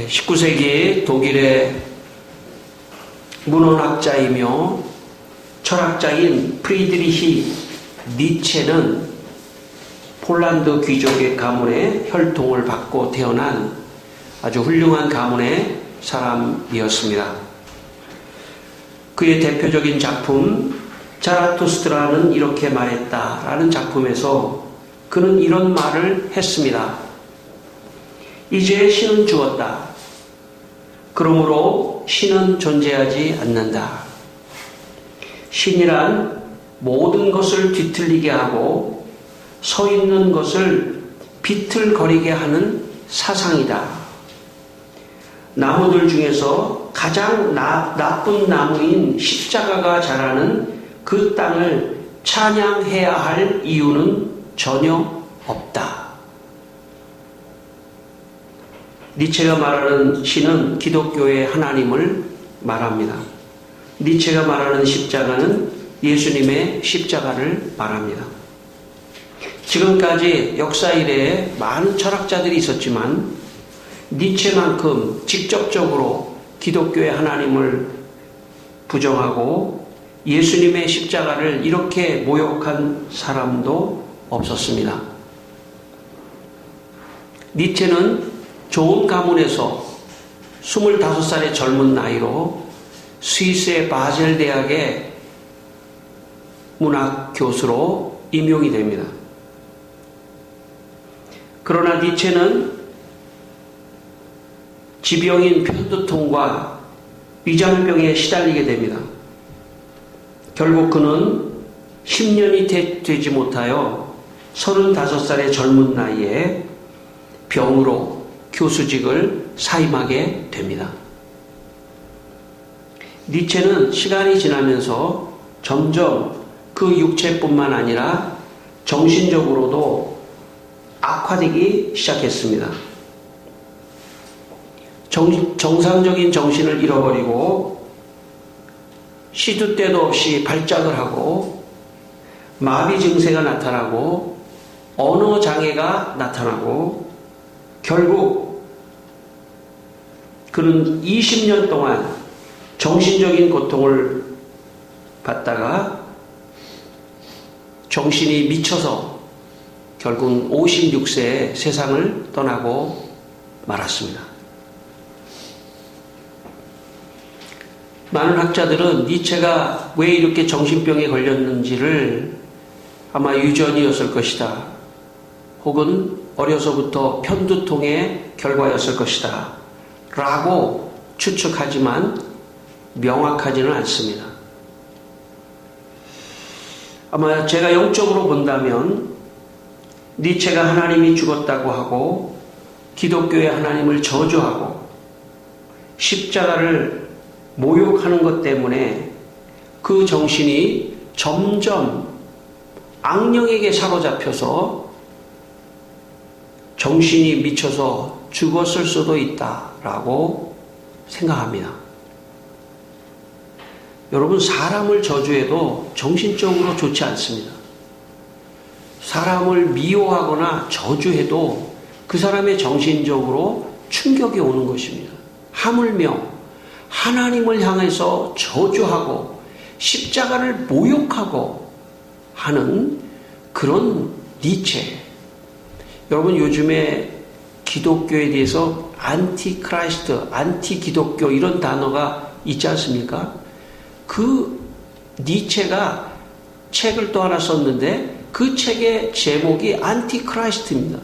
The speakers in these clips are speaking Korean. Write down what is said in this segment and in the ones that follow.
19세기 독일의 문헌학자이며 철학자인 프리드리히 니체는 폴란드 귀족의 가문의 혈통을 받고 태어난 아주 훌륭한 가문의 사람이었습니다. 그의 대표적인 작품 자라투스트라는 이렇게 말했다라는 작품에서 그는 이런 말을 했습니다. 이제 신은 죽었다. 그러므로 신은 존재하지 않는다. 신이란 모든 것을 뒤틀리게 하고 서 있는 것을 비틀거리게 하는 사상이다. 나무들 중에서 가장 나쁜 나무인 십자가가 자라는 그 땅을 찬양해야 할 이유는 전혀 없다. 니체가 말하는 신은 기독교의 하나님을 말합니다. 니체가 말하는 십자가는 예수님의 십자가를 말합니다. 지금까지 역사 이래에 많은 철학자들이 있었지만 니체만큼 직접적으로 기독교의 하나님을 부정하고 예수님의 십자가를 이렇게 모욕한 사람도 없었습니다. 니체는 좋은 가문에서 25살의 젊은 나이로 스위스의 바젤 대학의 문학 교수로 임용이 됩니다. 그러나 니체는 지병인 편두통과 위장병에 시달리게 됩니다. 결국 그는 10년이 되지 못하여 35살의 젊은 나이에 병으로 교수직을 사임하게 됩니다. 니체는 시간이 지나면서 점점 그 육체뿐만 아니라 정신적으로도 악화되기 시작했습니다. 정상적인 정신을 잃어버리고 시도 때도 없이 발작을 하고 마비 증세가 나타나고 언어 장애가 나타나고 결국 그는 20년 동안 정신적인 고통을 받다가 정신이 미쳐서 결국은 56세에 세상을 떠나고 말았습니다. 많은 학자들은 니체가 왜 이렇게 정신병에 걸렸는지를 아마 유전이었을 것이다. 혹은 어려서부터 편두통의 결과였을 것이다. 라고 추측하지만 명확하지는 않습니다. 아마 제가 영적으로 본다면 니체가 하나님이 죽었다고 하고 기독교의 하나님을 저주하고 십자가를 모욕하는 것 때문에 그 정신이 점점 악령에게 사로잡혀서 정신이 미쳐서 죽었을 수도 있다라고 생각합니다. 여러분, 사람을 저주해도 정신적으로 좋지 않습니다. 사람을 미워하거나 저주해도 그 사람의 정신적으로 충격이 오는 것입니다. 하물며 하나님을 향해서 저주하고 십자가를 모욕하고 하는 그런 니체. 여러분, 요즘에 기독교에 대해서 안티크라이스트, 안티기독교 이런 단어가 있지 않습니까? 그 니체가 책을 또 하나 썼는데 그 책의 제목이 안티크라이스트입니다.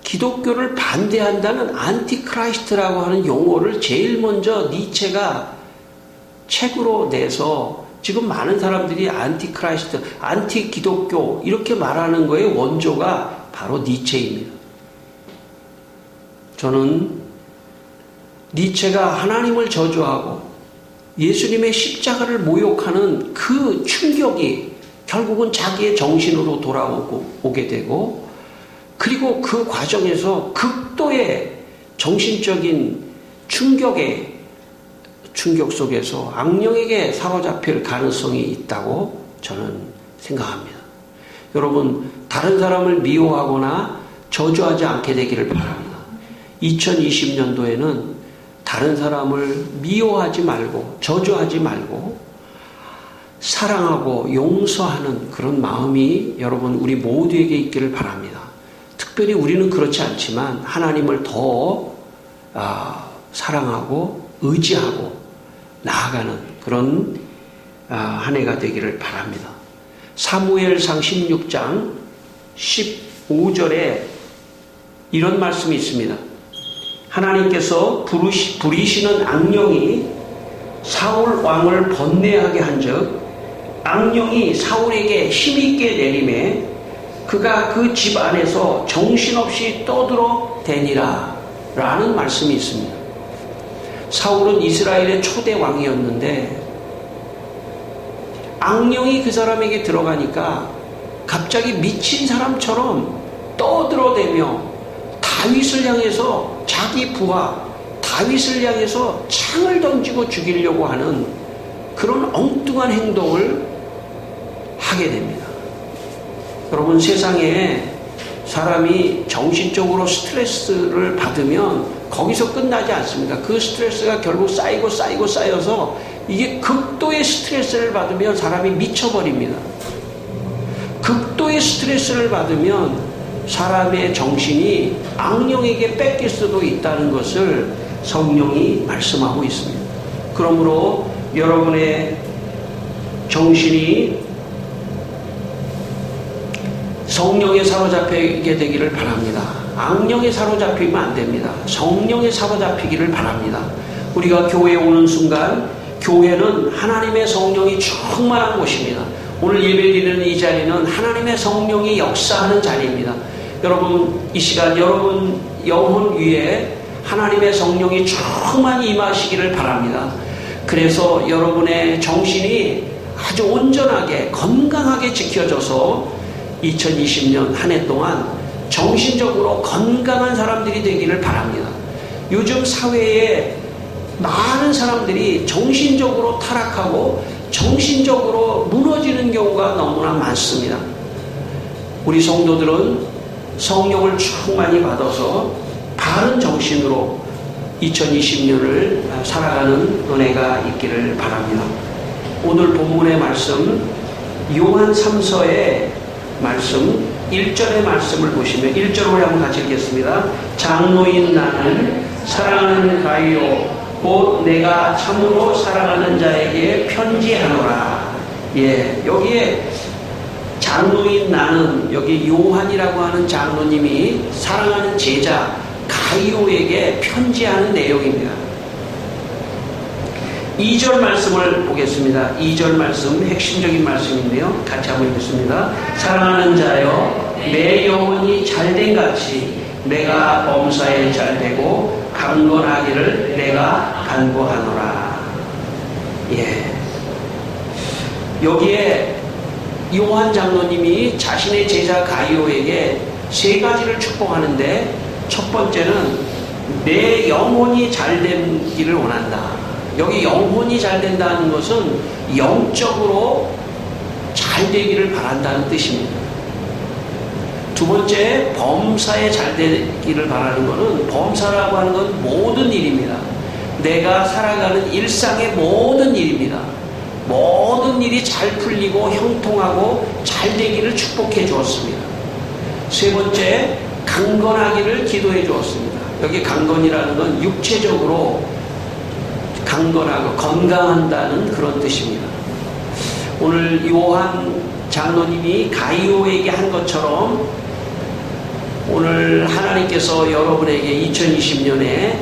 기독교를 반대한다는 안티크라이스트라고 하는 용어를 제일 먼저 니체가 책으로 내서 지금 많은 사람들이 안티크라이스트, 안티기독교 이렇게 말하는 거의 원조가 바로 니체입니다. 저는 니체가 하나님을 저주하고 예수님의 십자가를 모욕하는 그 충격이 결국은 자기의 정신으로 돌아오게 되고 그리고 그 과정에서 극도의 정신적인 충격 속에서 악령에게 사로잡힐 가능성이 있다고 저는 생각합니다. 여러분, 다른 사람을 미워하거나 저주하지 않게 되기를 바랍니다. 2020년도에는 다른 사람을 미워하지 말고 저주하지 말고 사랑하고 용서하는 그런 마음이 여러분 우리 모두에게 있기를 바랍니다. 특별히 우리는 그렇지 않지만 하나님을 더 사랑하고 의지하고 나아가는 그런 한 해가 되기를 바랍니다. 사무엘상 16장 15절에 이런 말씀이 있습니다. 하나님께서 부리시는 악령이 사울 왕을 번뇌하게 한즉 악령이 사울에게 힘있게 내림에 그가 그 집 안에서 정신없이 떠들어 대니라 라는 말씀이 있습니다. 사울은 이스라엘의 초대 왕이었는데 악령이 그 사람에게 들어가니까 갑자기 미친 사람처럼 떠들어대며 다윗을 향해서 자기 부하 다윗을 향해서 창을 던지고 죽이려고 하는 그런 엉뚱한 행동을 하게 됩니다. 여러분, 세상에 사람이 정신적으로 스트레스를 받으면 거기서 끝나지 않습니다. 그 스트레스가 결국 쌓여서 이게 극도의 스트레스를 받으면 사람이 미쳐버립니다. 극도의 스트레스를 받으면 사람의 정신이 악령에게 뺏길 수도 있다는 것을 성령이 말씀하고 있습니다. 그러므로 여러분의 정신이 성령에 사로잡히게 되기를 바랍니다. 악령에 사로잡히면 안 됩니다. 성령에 사로잡히기를 바랍니다. 우리가 교회에 오는 순간 교회는 하나님의 성령이 충만한 곳입니다. 오늘 예배드리는 이 자리는 하나님의 성령이 역사하는 자리입니다. 여러분, 이 시간 여러분 영혼 위에 하나님의 성령이 충만히 임하시기를 바랍니다. 그래서 여러분의 정신이 아주 온전하게 건강하게 지켜져서 2020년 한 해 동안 정신적으로 건강한 사람들이 되기를 바랍니다. 요즘 사회에 많은 사람들이 정신적으로 타락하고 정신적으로 무너지는 경우가 너무나 많습니다. 우리 성도들은 성령을 충만히 받아서 바른 정신으로 2020년을 살아가는 은혜가 있기를 바랍니다. 오늘 본문의 말씀 요한 3서의 말씀 1절의 말씀을 보시면 1절로 한번 같이 읽겠습니다. 장로인 나는 사랑하는 가이오 곧 내가 참으로 사랑하는 자에게 편지하노라. 여기에 장로인 나는 여기 요한이라고 하는 장로님이 사랑하는 제자 가이오에게 편지하는 내용입니다. 2절 말씀을 보겠습니다. 2절 말씀 핵심적인 말씀인데요. 같이 한번 읽겠습니다. 사랑하는 자여 내 영혼이 잘된 같이 내가 범사에 잘되고 강건하기를 내가 간구하노라. 여기에 요한 장로님이 자신의 제자 가이오에게 세 가지를 축복하는데 첫 번째는 내 영혼이 잘되기를 원한다. 여기 영혼이 잘 된다는 것은 영적으로 잘 되기를 바란다는 뜻입니다. 두 번째, 범사에 잘 되기를 바라는 것은 범사라고 하는 건 모든 일입니다. 내가 살아가는 일상의 모든 일입니다. 모든 일이 잘 풀리고 형통하고 잘 되기를 축복해 주었습니다. 세 번째, 강건하기를 기도해 주었습니다. 여기 강건이라는 건 육체적으로 강건하고 건강한다는 그런 뜻입니다. 오늘 요한 장로님이 가이오에게 한 것처럼 오늘 하나님께서 여러분에게 2020년에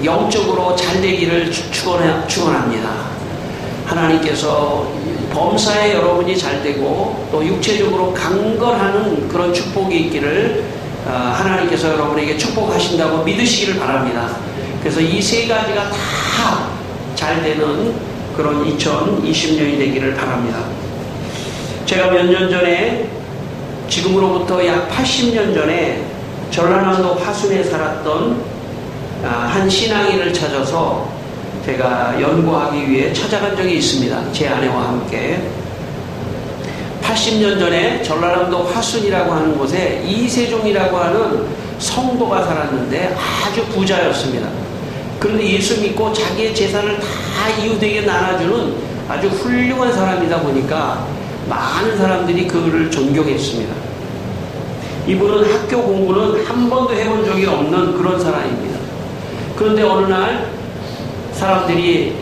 영적으로 잘 되기를 축원합니다. 하나님께서 범사에 여러분이 잘 되고 또 육체적으로 강건하는 그런 축복이 있기를 하나님께서 여러분에게 축복하신다고 믿으시기를 바랍니다. 그래서 이 세 가지가 다 잘 되는 그런 2020년이 되기를 바랍니다. 제가 몇 년 전에 지금으로부터 약 80년 전에 전라남도 화순에 살았던 한 신앙인을 찾아서 제가 연구하기 위해 찾아간 적이 있습니다. 제 아내와 함께. 80년 전에 전라남도 화순이라고 하는 곳에 이세종이라고 하는 성도가 살았는데 아주 부자였습니다. 그런데 예수 믿고 자기의 재산을 다 이웃에게 나눠주는 아주 훌륭한 사람이다 보니까 많은 사람들이 그를 존경했습니다. 이분은 학교 공부는 한 번도 해본 적이 없는 그런 사람입니다. 그런데 어느 날 사람들이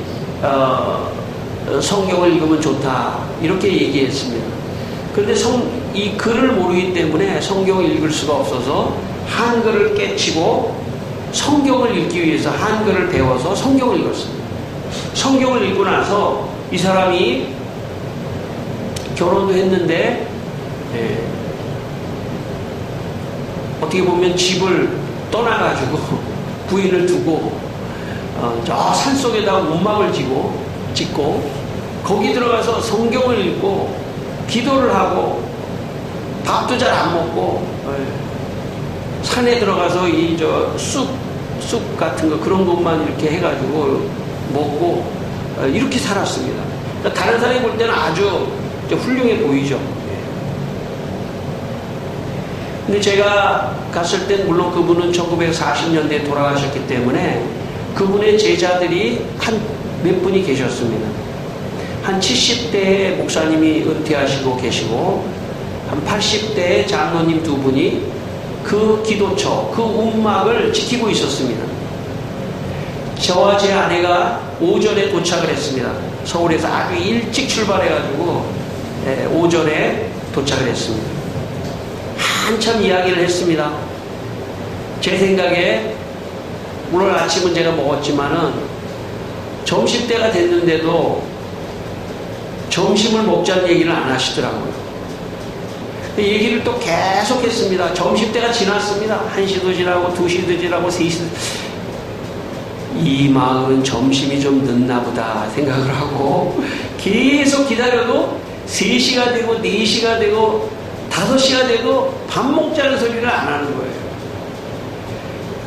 성경을 읽으면 좋다 이렇게 얘기했습니다. 그런데 이 글을 모르기 때문에 성경을 읽을 수가 없어서 한글을 깨치고 성경을 읽기 위해서 한글을 배워서 성경을 읽었습니다. 성경을 읽고 나서 이 사람이 결혼도 했는데 어떻게 보면 집을 떠나가지고 부인을 두고 저 산속에다가 움막을 짓고 거기 들어가서 성경을 읽고 기도를 하고 밥도 잘 안 먹고 산에 들어가서 쑥 같은 거 그런 것만 이렇게 해가지고 먹고 이렇게 살았습니다. 그러니까 다른 사람이 볼 때는 아주 훌륭해 보이죠. 근데 제가 갔을 땐 물론 그분은 1940년대에 돌아가셨기 때문에 그분의 제자들이 몇 분이 계셨습니다. 한 70대의 목사님이 은퇴하시고 계시고 한 80대의 장로님 2분이 그 기도처, 그 움막을 지키고 있었습니다. 저와 제 아내가 오전에 도착을 했습니다. 서울에서 아주 일찍 출발해가지고 오전에 도착을 했습니다. 한참 이야기를 했습니다. 제 생각에 오늘 아침은 제가 먹었지만은 점심때가 됐는데도 점심을 먹자는 얘기를 안 하시더라고요. 얘기를 또 계속 했습니다. 점심때가 지났습니다. 1시도 지나고 2시도 지나고 3시. 이 마을은 점심이 좀 늦나 보다 생각을 하고 계속 기다려도 3시가 되고 4시가 되고 5시가 돼도 밥 먹자는 소리를 안 하는 거예요.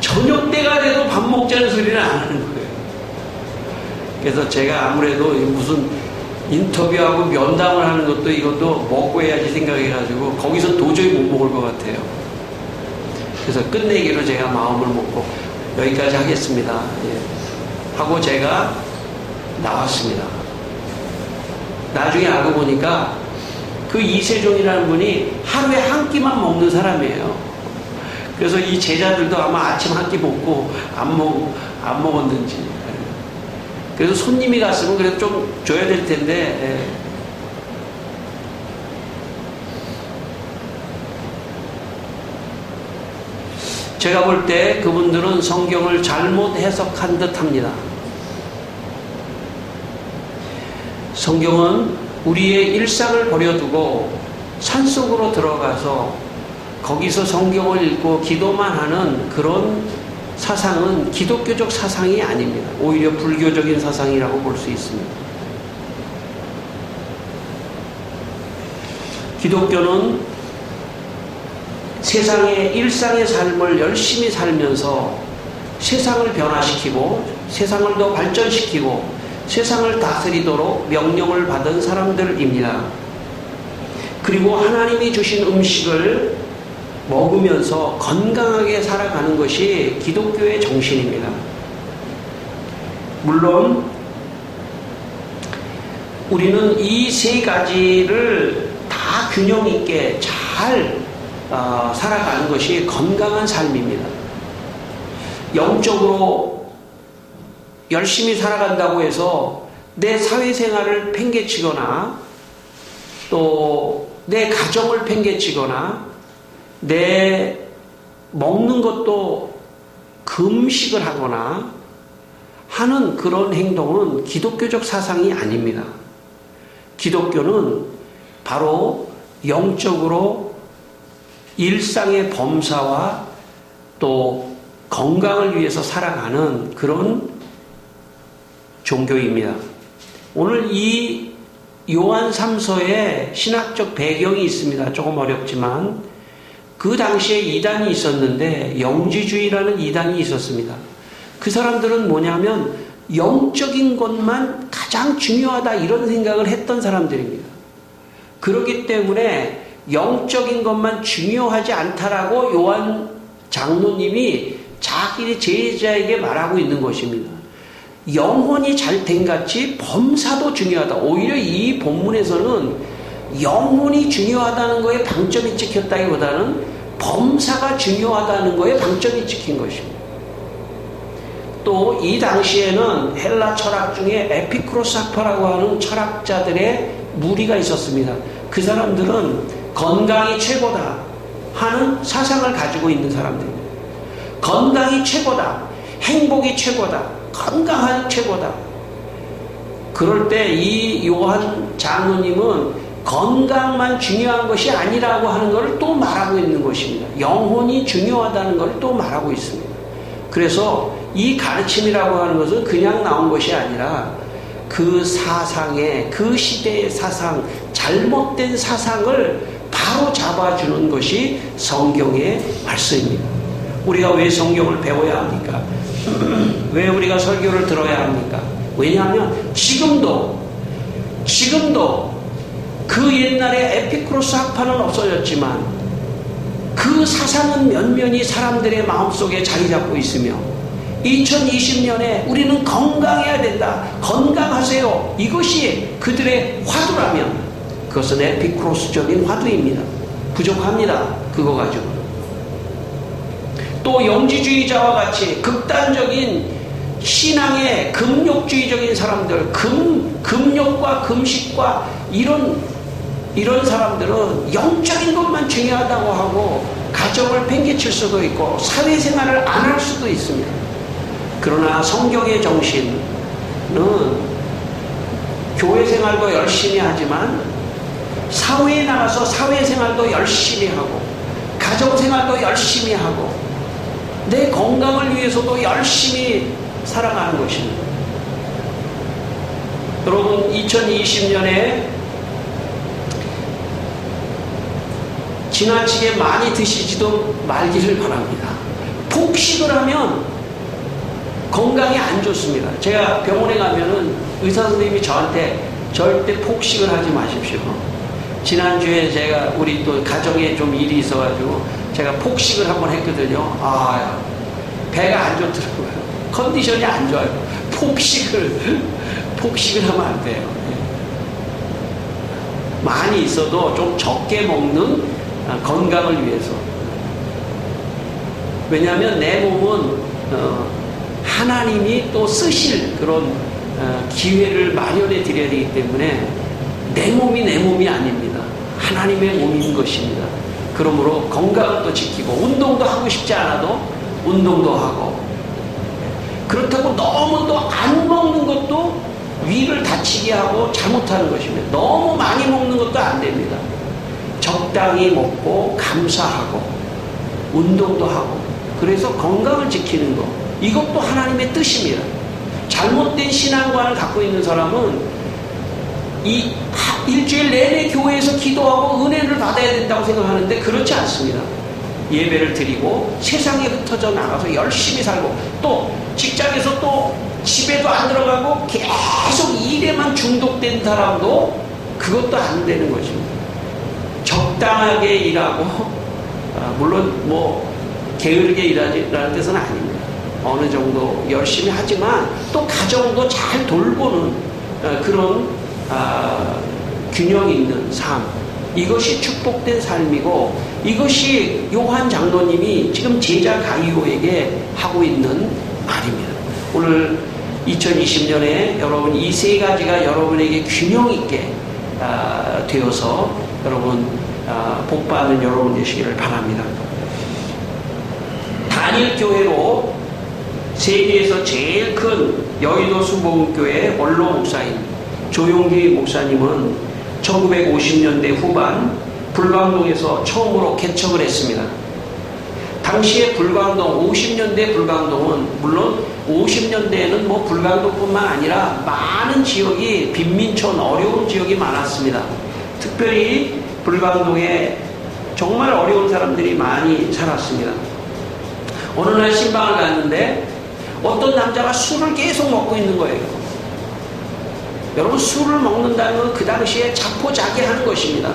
저녁 때가 돼도 밥 먹자는 소리를 안 하는 거예요. 그래서 제가 아무래도 무슨 인터뷰하고 면담을 하는 것도 이것도 먹고 해야지 생각해가지고 거기서 도저히 못 먹을 것 같아요. 그래서 끝내기로 제가 마음을 먹고 여기까지 하겠습니다. 하고 제가 나왔습니다. 나중에 알고 보니까 그 이세종이라는 분이 하루에 한 끼만 먹는 사람이에요. 그래서 이 제자들도 아마 아침 한 끼 먹고 안 먹었는지. 그래서 손님이 갔으면 그래도 좀 줘야 될 텐데. 제가 볼 때 그분들은 성경을 잘못 해석한 듯 합니다. 성경은 우리의 일상을 버려두고 산속으로 들어가서 거기서 성경을 읽고 기도만 하는 그런 사상은 기독교적 사상이 아닙니다. 오히려 불교적인 사상이라고 볼 수 있습니다. 기독교는 세상의 일상의 삶을 열심히 살면서 세상을 변화시키고 세상을 더 발전시키고 세상을 다스리도록 명령을 받은 사람들입니다. 그리고 하나님이 주신 음식을 먹으면서 건강하게 살아가는 것이 기독교의 정신입니다. 물론 우리는 이 세 가지를 다 균형 있게 잘 살아가는 것이 건강한 삶입니다. 영적으로 열심히 살아간다고 해서 내 사회생활을 팽개치거나 또 내 가정을 팽개치거나 내 먹는 것도 금식을 하거나 하는 그런 행동은 기독교적 사상이 아닙니다. 기독교는 바로 영적으로 일상의 범사와 또 건강을 위해서 살아가는 그런 종교입니다. 오늘 이 요한 3서에 신학적 배경이 있습니다. 조금 어렵지만 그 당시에 이단이 있었는데 영지주의라는 이단이 있었습니다. 그 사람들은 뭐냐면 영적인 것만 가장 중요하다 이런 생각을 했던 사람들입니다. 그렇기 때문에 영적인 것만 중요하지 않다라고 요한 장로님이 자기 제자에게 말하고 있는 것입니다. 영혼이 잘 된 같이 범사도 중요하다. 오히려 이 본문에서는 영혼이 중요하다는 거에 방점이 찍혔다기보다는 범사가 중요하다는 거에 방점이 찍힌 것입니다. 또 이 당시에는 헬라 철학 중에 에피크로사파라고 하는 철학자들의 무리가 있었습니다. 그 사람들은 건강이 최고다 하는 사상을 가지고 있는 사람들입니다. 건강이 최고다, 행복이 최고다, 건강한 최고다. 그럴 때 이 요한 장로님은 건강만 중요한 것이 아니라고 하는 것을 또 말하고 있는 것입니다. 영혼이 중요하다는 것을 또 말하고 있습니다. 그래서 이 가르침이라고 하는 것은 그냥 나온 것이 아니라 그 사상의, 그 시대의 사상, 잘못된 사상을 바로 잡아주는 것이 성경의 말씀입니다. 우리가 왜 성경을 배워야 합니까? 왜 우리가 설교를 들어야 합니까? 왜냐하면 지금도 그 옛날에 에피쿠로스 학파는 없어졌지만 그 사상은 면면히 사람들의 마음속에 자리 잡고 있으며 2020년에 우리는 건강해야 된다. 건강하세요. 이것이 그들의 화두라면 그것은 에피쿠로스적인 화두입니다. 부족합니다. 그거 가지고. 또 영지주의자와 같이 극단적인 신앙의 금욕주의적인 사람들, 금욕과 금식과 이런 사람들은 영적인 것만 중요하다고 하고 가정을 팽개칠 수도 있고 사회생활을 안 할 수도 있습니다. 그러나 성경의 정신은 교회생활도 열심히 하지만 사회에 나가서 사회생활도 열심히 하고 가정생활도 열심히 하고 내 건강을 위해서도 열심히 살아가는 것입니다. 여러분 2020년에 지나치게 많이 드시지도 말기를 바랍니다. 폭식을 하면 건강에 안 좋습니다. 제가 병원에 가면은 의사 선생님이 저한테 절대 폭식을 하지 마십시오. 지난주에 제가 우리 또 가정에 좀 일이 있어가지고 제가 폭식을 한번 했거든요. 배가 안 좋더라고요. 컨디션이 안 좋아요. 폭식을 하면 안 돼요. 많이 있어도 좀 적게 먹는 건강을 위해서. 왜냐하면 내 몸은 하나님이 또 쓰실 그런 기회를 마련해 드려야 되기 때문에 내 몸이 아닙니다. 하나님의 몸인 것입니다. 그러므로 건강을 또 지키고 운동도 하고 싶지 않아도 운동도 하고 그렇다고 너무 또 안 먹는 것도 위를 다치게 하고 잘못하는 것입니다. 너무 많이 먹는 것도 안 됩니다. 적당히 먹고 감사하고 운동도 하고 그래서 건강을 지키는 것 이것도 하나님의 뜻입니다. 잘못된 신앙관을 갖고 있는 사람은 이 일주일 내내 교회에서 기도하고 은혜를 받아야 된다고 생각하는데 그렇지 않습니다. 예배를 드리고 세상에 흩어져 나가서 열심히 살고 또 직장에서 또 집에도 안 들어가고 계속 일에만 중독된 사람도 그것도 안 되는 것입니다. 적당하게 일하고 물론 게으르게 일하라는 뜻은 아닙니다. 어느 정도 열심히 하지만 또 가정도 잘 돌보는 그런 균형 있는 삶 이것이 축복된 삶이고 이것이 요한 장로님이 지금 제자 가이오에게 하고 있는 말입니다. 오늘 2020년에 여러분 이 세 가지가 여러분에게 균형 있게 되어서 여러분 복받는 여러분 되시기를 바랍니다. 단일교회로 세계에서 제일 큰 여의도 수복음교회 원로 목사인 조용기 목사님은 1950년대 후반 불광동에서 처음으로 개척을 했습니다. 당시에 불광동 50년대 불광동은 물론 50년대에는 불광동뿐만 아니라 많은 지역이 빈민촌 어려운 지역이 많았습니다. 특별히 불광동에 정말 어려운 사람들이 많이 살았습니다. 어느 날 신방을 갔는데 어떤 남자가 술을 계속 먹고 있는 거예요. 여러분 술을 먹는다는 건 그 당시에 자포자기하는 것입니다.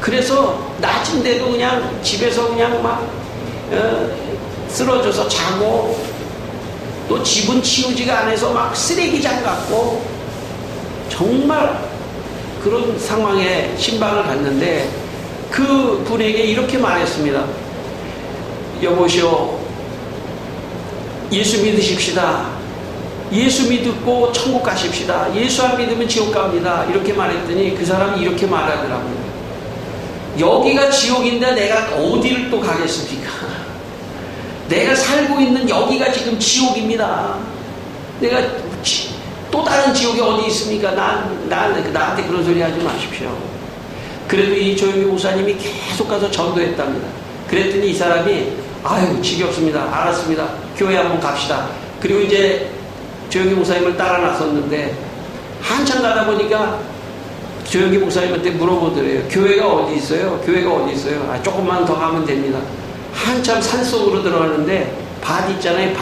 그래서 낮인데도 그냥 집에서 그냥 막 쓰러져서 자고, 또 집은 치우지가 않아서 막 쓰레기장 같고, 정말 그런 상황에 신방을 갔는데 그 분에게 이렇게 말했습니다. 여보시오, 예수 믿으십시다. 예수 믿고 천국 가십시다. 예수 안 믿으면 지옥 갑니다. 이렇게 말했더니 그 사람이 이렇게 말하더라고요. 여기가 지옥인데 내가 어디를 또 가겠습니까? 내가 살고 있는 여기가 지금 지옥입니다. 내가 또 다른 지옥이 어디 있습니까? 나한테 그런 소리 하지 마십시오. 그래도 이 조영기 목사님이 계속 가서 전도했답니다. 그랬더니 이 사람이 아유 지겹습니다. 알았습니다. 교회 한번 갑시다. 그리고 이제 조영기 목사님을 따라 나섰는데 한참 가다 보니까 조영기 목사님한테 물어보더래요. 교회가 어디 있어요? 교회가 어디 있어요? 아, 조금만 더 가면 됩니다. 한참 산속으로 들어가는데 밭 있잖아요.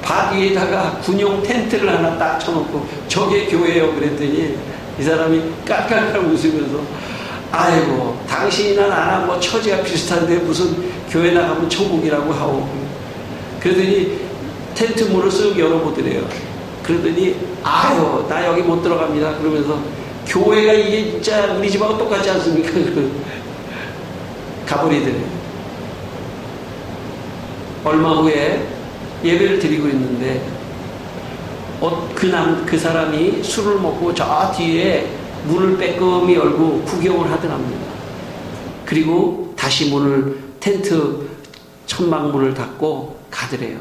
밭 위에다가 군용 텐트를 하나 딱 쳐놓고 저게 교회예요. 그랬더니 이 사람이 깔깔깔 웃으면서 아이고 당신이나 나나 뭐 처지가 비슷한데 무슨 교회 나가면 천국이라고 하고. 그러더니 텐트 문을 쓱 열어보더래요. 그러더니 아유 나 여기 못 들어갑니다. 그러면서 교회가 이게 진짜 우리 집하고 똑같지 않습니까? 가버리더래요. 얼마 후에 예배를 드리고 있는데 그 사람이 술을 먹고 저 뒤에 문을 빼끔히 열고 구경을 하더랍니다. 그리고 다시 텐트 천막문을 닫고 가더래요.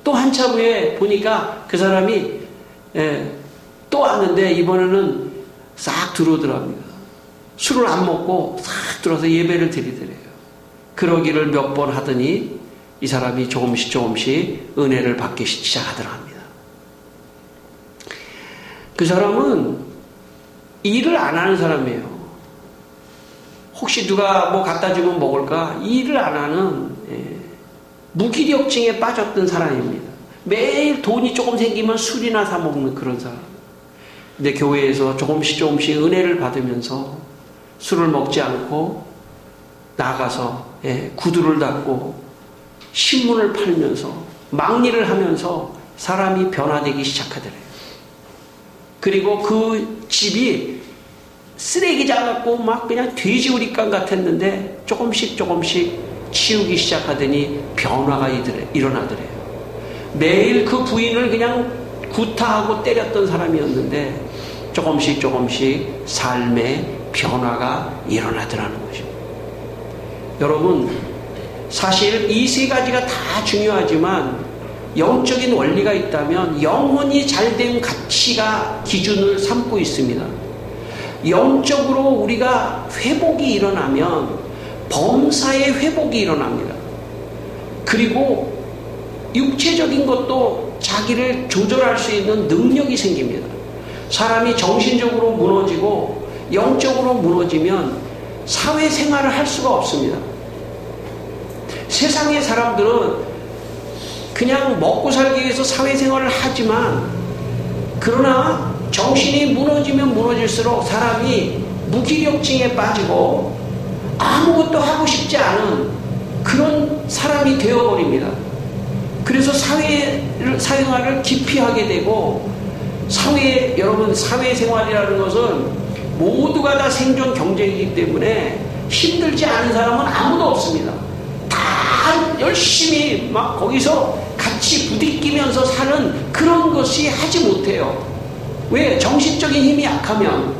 또 한참 후에 보니까 그 사람이 또 왔는데 이번에는 싹 들어오더랍니다. 술을 안 먹고 싹 들어와서 예배를 드리더래요. 그러기를 몇 번 하더니 이 사람이 조금씩 은혜를 받기 시작하더라 합니다. 그 사람은 일을 안 하는 사람이에요. 혹시 누가 뭐 갖다 주면 먹을까? 일을 안 하는 무기력증에 빠졌던 사람입니다. 매일 돈이 조금 생기면 술이나 사 먹는 그런 사람. 근데 교회에서 조금씩 은혜를 받으면서 술을 먹지 않고 나가서 구두를 닦고 신문을 팔면서 막리를 하면서 사람이 변화되기 시작하더래요. 그리고 그 집이 쓰레기장 같고 막 그냥 돼지우리깡 같았는데 조금씩 치우기 시작하더니 변화가 일어나더래요. 매일 그 부인을 그냥 구타하고 때렸던 사람이었는데 조금씩 삶의 변화가 일어나더라는 것입니다. 여러분, 사실 이 세 가지가 다 중요하지만 영적인 원리가 있다면 영혼이 잘된 가치가 기준을 삼고 있습니다. 영적으로 우리가 회복이 일어나면 범사의 회복이 일어납니다. 그리고 육체적인 것도 자기를 조절할 수 있는 능력이 생깁니다. 사람이 정신적으로 무너지고 영적으로 무너지면 사회생활을 할 수가 없습니다. 세상의 사람들은 그냥 먹고 살기 위해서 사회생활을 하지만 그러나 정신이 무너지면 무너질수록 사람이 무기력증에 빠지고 아무것도 하고 싶지 않은 그런 사람이 되어버립니다. 그래서 사회생활을 기피하게 되고 여러분 사회생활이라는 것은 모두가 다 생존 경쟁이기 때문에 힘들지 않은 사람은 아무도 없습니다. 다 열심히 막 거기서 같이 부딪히면서 사는 그런 것이 하지 못해요. 왜? 정신적인 힘이 약하면,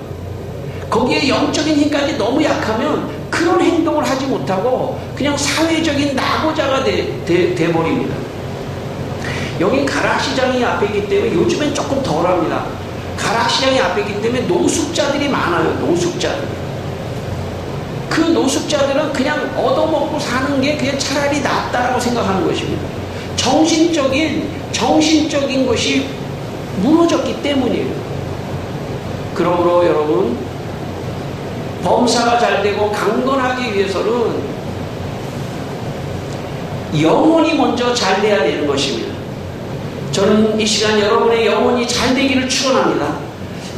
거기에 영적인 힘까지 너무 약하면 그런 행동을 하지 못하고 그냥 사회적인 낙오자가 돼버립니다. 여기 가락시장이 앞에 있기 때문에 요즘엔 조금 덜합니다. 가락시장이 앞에 있기 때문에 노숙자들이 많아요. 노숙자들. 그 노숙자들은 그냥 얻어먹고 사는 게 그냥 차라리 낫다라고 생각하는 것입니다. 정신적인 것이 무너졌기 때문이에요. 그러므로 여러분, 범사가 잘되고 강건하기 위해서는 영혼이 먼저 잘돼야 되는 것입니다. 저는 이 시간 여러분의 영혼이 잘되기를 축원합니다.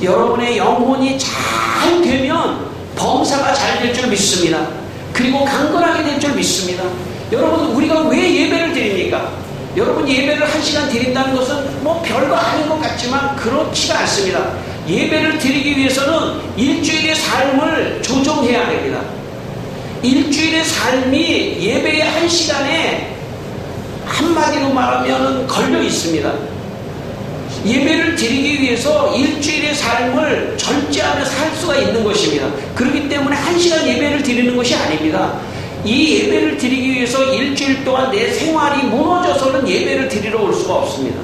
여러분의 영혼이 잘 되면 범사가 잘 될 줄 믿습니다. 그리고 강건하게 될 줄 믿습니다. 여러분, 우리가 왜 드립니까? 여러분 예배를 1시간 드린다는 것은 뭐 별거 아닌 것 같지만 그렇지가 않습니다. 예배를 드리기 위해서는 일주일의 삶을 조정해야 됩니다. 일주일의 삶이 예배의 1시간에 한마디로 말하면 걸려 있습니다. 예배를 드리기 위해서 일주일의 삶을 절제하며 살 수가 있는 것입니다. 그렇기 때문에 1시간 예배를 드리는 것이 아닙니다. 이 예배를 드리기 위해서 일주일 동안 내 생활이 무너져서는 예배를 드리러 올 수가 없습니다.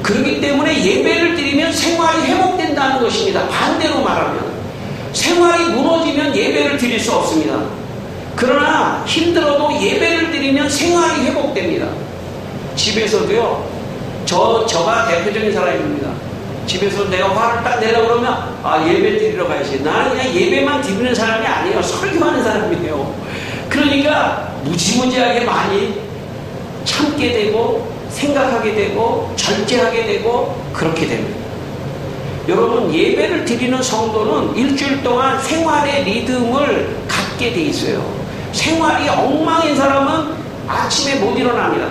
그렇기 때문에 예배를 드리면 생활이 회복된다는 것입니다. 반대로 말하면 생활이 무너지면 예배를 드릴 수 없습니다. 그러나 힘들어도 예배를 드리면 생활이 회복됩니다. 집에서도요, 저가 대표적인 사람입니다. 집에서 내가 화를 딱 내려고 그러면, 예배 드리러 가야지. 나는 그냥 예배만 드리는 사람이 아니에요. 설교하는 사람이에요. 그러니까 무지무지하게 많이 참게 되고, 생각하게 되고, 절제하게 되고, 그렇게 됩니다. 여러분, 예배를 드리는 성도는 일주일 동안 생활의 리듬을 갖게 돼 있어요. 생활이 엉망인 사람은 아침에 못 일어납니다.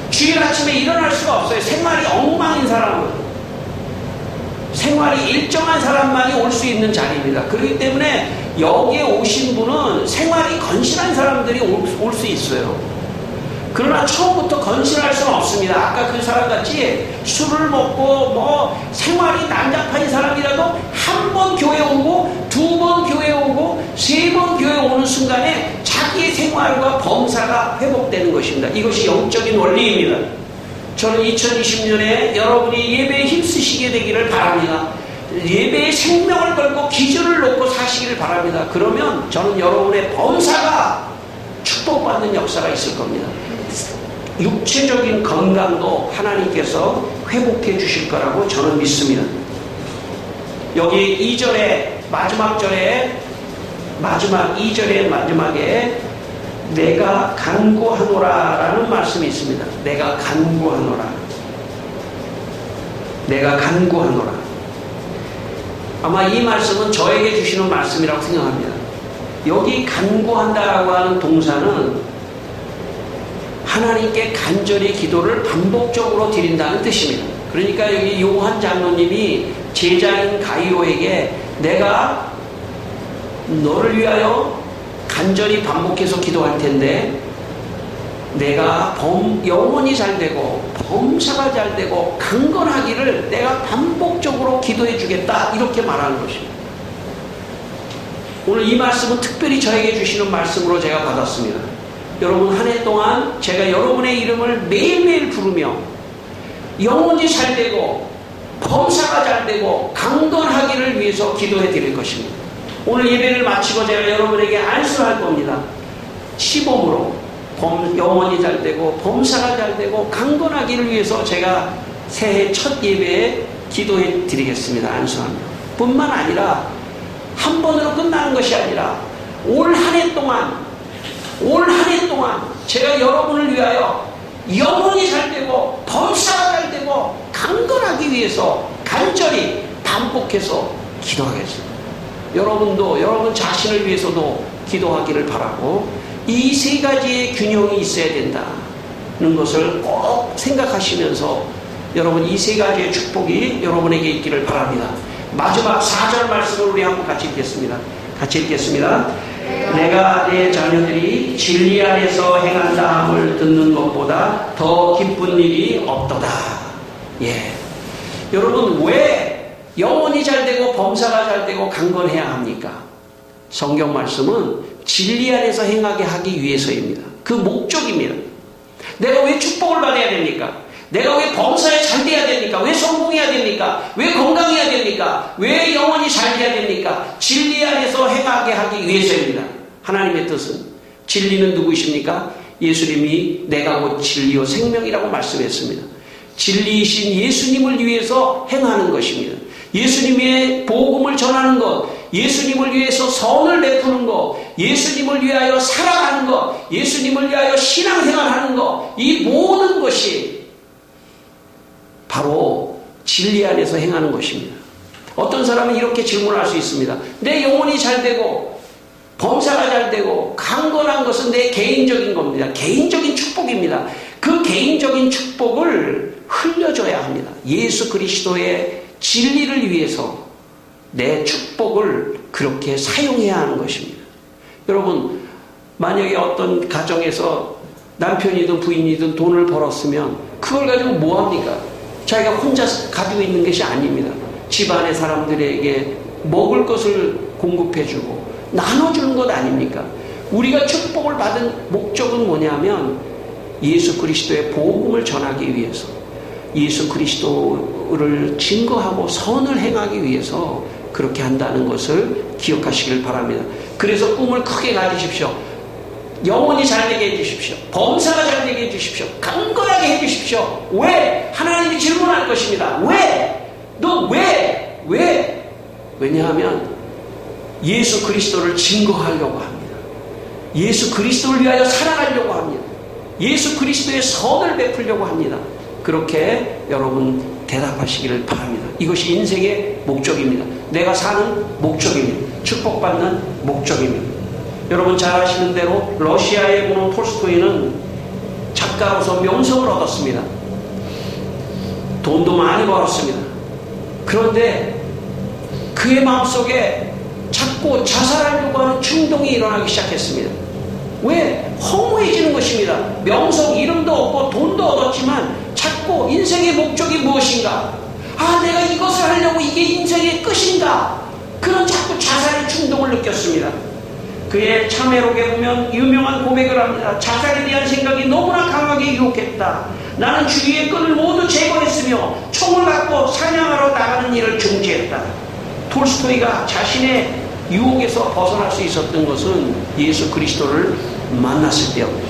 주일 아침에 일어날 수가 없어요. 생활이 엉망인 사람은. 생활이 일정한 사람만이 올 수 있는 자리입니다. 그렇기 때문에 여기에 오신 분은 생활이 건실한 사람들이 올 수 있어요. 그러나 처음부터 건실할 수는 없습니다. 아까 그 사람같이 술을 먹고 생활이 난잡한 사람이라도 한 번 교회 오고 2번 교회 오고 3번 교회 오는 순간에 자기의 생활과 범사가 회복되는 것입니다. 이것이 영적인 원리입니다. 저는 2020년에 여러분이 예배에 힘쓰시게 되기를 바랍니다. 예배에 생명을 걸고 기준을 놓고 사시기를 바랍니다. 그러면 저는 여러분의 범사가 축복받는 역사가 있을 겁니다. 육체적인 건강도 하나님께서 회복해 주실 거라고 저는 믿습니다. 여기 2절에 마지막 2절의 마지막에 내가 간구하노라 라는 말씀이 있습니다. 내가 간구하노라. 내가 간구하노라. 아마 이 말씀은 저에게 주시는 말씀이라고 생각합니다. 여기 간구한다라고 하는 동사는 하나님께 간절히 기도를 반복적으로 드린다는 뜻입니다. 그러니까 여기 요한 장로님이 제자인 가이로에게 내가 너를 위하여 간절히 반복해서 기도할 텐데 내가 영혼이 잘 되고 범사가 잘 되고 강건하기를 내가 반복적으로 기도해 주겠다 이렇게 말하는 것입니다. 오늘 이 말씀은 특별히 저에게 주시는 말씀으로 제가 받았습니다. 여러분 한 해 동안 제가 여러분의 이름을 매일매일 부르며 영혼이 잘 되고 범사가 잘 되고 강건하기를 위해서 기도해 드릴 것입니다. 오늘 예배를 마치고 제가 여러분에게 안수할 겁니다. 시범으로 영혼이 잘 되고 범사가 잘 되고 강건하기를 위해서 제가 새해 첫 예배에 기도해 드리겠습니다. 안수합니다. 뿐만 아니라 한 번으로 끝나는 것이 아니라 올 한 해 동안 제가 여러분을 위하여 영혼이 잘 되고 범사가 잘 되고 강건하기 위해서 간절히 반복해서 기도하겠습니다. 여러분도 여러분 자신을 위해서도 기도하기를 바라고 이 세 가지의 균형이 있어야 된다는 것을 꼭 생각하시면서 여러분 이 세 가지의 축복이 여러분에게 있기를 바랍니다. 마지막 4절 말씀을 우리 한번 같이 읽겠습니다. 같이 읽겠습니다. 내가 내 자녀들이 진리 안에서 행한다함을 듣는 것보다 더 기쁜 일이 없도다. 예. 여러분 왜 영혼이 잘 되고 범사가 잘 되고 강건해야 합니까? 성경 말씀은 진리 안에서 행하게 하기 위해서입니다. 그 목적입니다. 내가 왜 축복을 받아야 됩니까? 내가 왜 범사에 잘 돼야 됩니까? 왜 성공해야 됩니까? 왜 건강해야 됩니까? 왜 영혼이 잘 돼야 됩니까? 진리 안에서 행하게 하기 위해서입니다. 하나님의 뜻은 진리는 누구이십니까? 예수님이 내가 곧 진리요 생명이라고 말씀했습니다. 진리이신 예수님을 위해서 행하는 것입니다. 예수님의 복음을 전하는 것, 예수님을 위해서 선을 베푸는 것, 예수님을 위하여 살아가는 것, 예수님을 위하여 신앙생활하는 것, 이 모든 것이 바로 진리 안에서 행하는 것입니다. 어떤 사람은 이렇게 질문할 수 있습니다. 내 영혼이 잘 되고 범사가 잘 되고 강건한 것은 내 개인적인 겁니다. 개인적인 축복입니다. 그 개인적인 축복을 흘려줘야 합니다. 예수 그리스도의 진리를 위해서 내 축복을 그렇게 사용해야 하는 것입니다. 여러분, 만약에 어떤 가정에서 남편이든 부인이든 돈을 벌었으면 그걸 가지고 뭐합니까? 자기가 혼자 가지고 있는 것이 아닙니다. 집안의 사람들에게 먹을 것을 공급해주고 나눠주는 것 아닙니까? 우리가 축복을 받은 목적은 뭐냐면 예수 그리스도의 복음을 전하기 위해서, 예수 그리스도를 증거하고 선을 행하기 위해서 그렇게 한다는 것을 기억하시길 바랍니다. 그래서 꿈을 크게 가지십시오. 영혼이 잘되게 해주십시오. 범사가 잘되게 해주십시오. 강건하게 해주십시오. 왜? 하나님이 질문할 것입니다. 왜? 너 왜? 왜? 왜냐하면 예수 그리스도를 증거하려고 합니다. 예수 그리스도를 위하여 살아가려고 합니다. 예수 그리스도의 선을 베풀려고 합니다. 그렇게 여러분 대답하시기를 바랍니다. 이것이 인생의 목적입니다. 내가 사는 목적입니다. 축복받는 목적입니다. 여러분 잘 아시는 대로 러시아에 보는 톨스토이는 작가로서 명성을 얻었습니다. 돈도 많이 벌었습니다. 그런데 그의 마음속에 자꾸 자살하려고 하는 충동이 일어나기 시작했습니다. 왜? 허무해지는 것입니다. 명성, 이름도 얻고 돈도 얻었지만 자꾸 인생의 목적이 무엇인가? 아, 내가 이것을 하려고 이게 인생의 끝인가? 그런 자꾸 자살의 충동을 느꼈습니다. 그의 참회록에 보면 유명한 고백을 합니다. 자살에 대한 생각이 너무나 강하게 유혹했다. 나는 주위의 끈을 모두 제거했으며 총을 갖고 사냥하러 나가는 일을 중지했다. 톨스토이가 자신의 유혹에서 벗어날 수 있었던 것은 예수 그리스도를 만났을 때였습니다.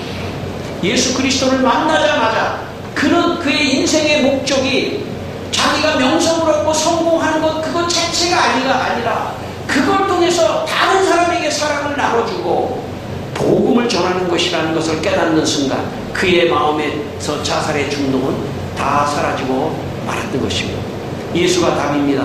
예수 그리스도를 만나자마자 그는 그의 인생의 목적이 자기가 명성을 얻고 성공하는 것 그것 자체가 아니라 그걸 통해서 다른 사람에게 사랑을 나눠주고 복음을 전하는 것이라는 것을 깨닫는 순간 그의 마음에서 자살의 충동은 다 사라지고 말았던 것입니다. 예수가 답입니다.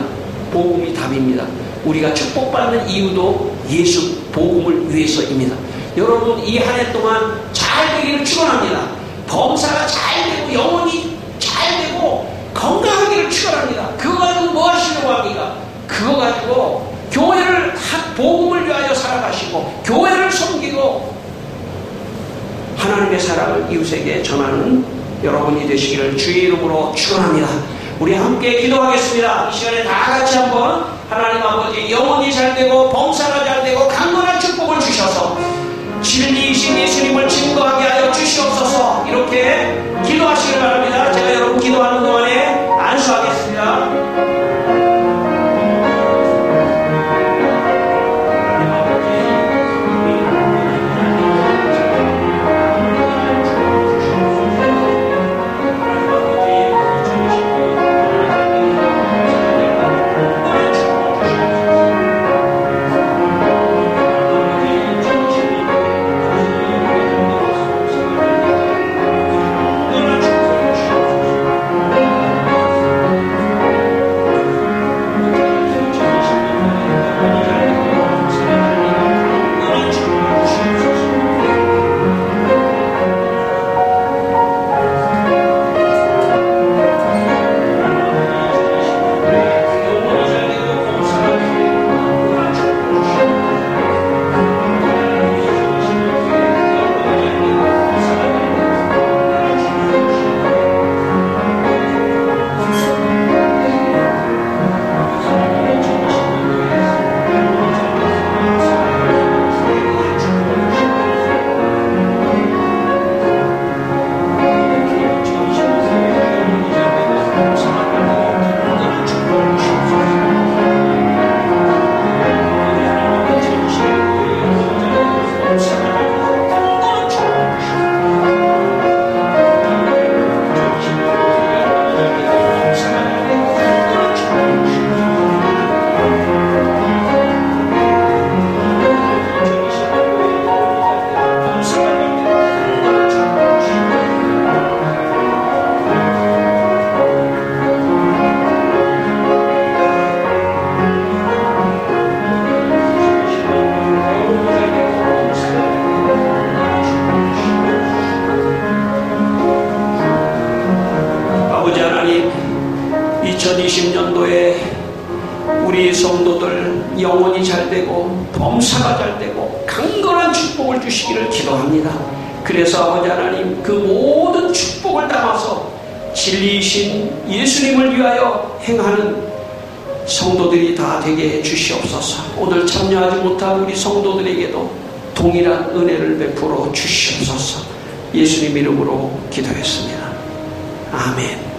복음이 답입니다. 우리가 축복받는 이유도 예수 복음을 위해서입니다. 여러분 이 한 해 동안 잘 되기를 축원합니다. 범사가 잘 되고 영혼이 잘 되고 건강하기를 축원합니다. 그거 가지고 뭐 하시려고 합니까? 그거 가지고 교회를 복음을 위하여 살아가시고 교회를 섬기고 하나님의 사랑을 이웃에게 전하는 여러분이 되시기를 주의 이름으로 축원합니다. 우리 함께 기도하겠습니다. 이 시간에 다 같이 한번 하나님 아버지 영혼이 잘되고 범사가 잘되고 강건한 축복을 주셔서 진리이신 예수님을 증거하게 하여 주시옵소서. 이렇게 기도하시길 바랍니다. 제가 여러분 기도하는 동안에 안수하겠습니다. 2020년도에 우리 성도들 영혼이 잘되고 범사가 잘되고 강건한 축복을 주시기를 기도합니다. 그래서 아버지 하나님, 그 모든 축복을 담아서 진리이신 예수님을 위하여 행하는 성도들이 다 되게 해주시옵소서. 오늘 참여하지 못한 우리 성도들에게도 동일한 은혜를 베풀어 주시옵소서. 예수님 이름으로 기도했습니다. 아멘.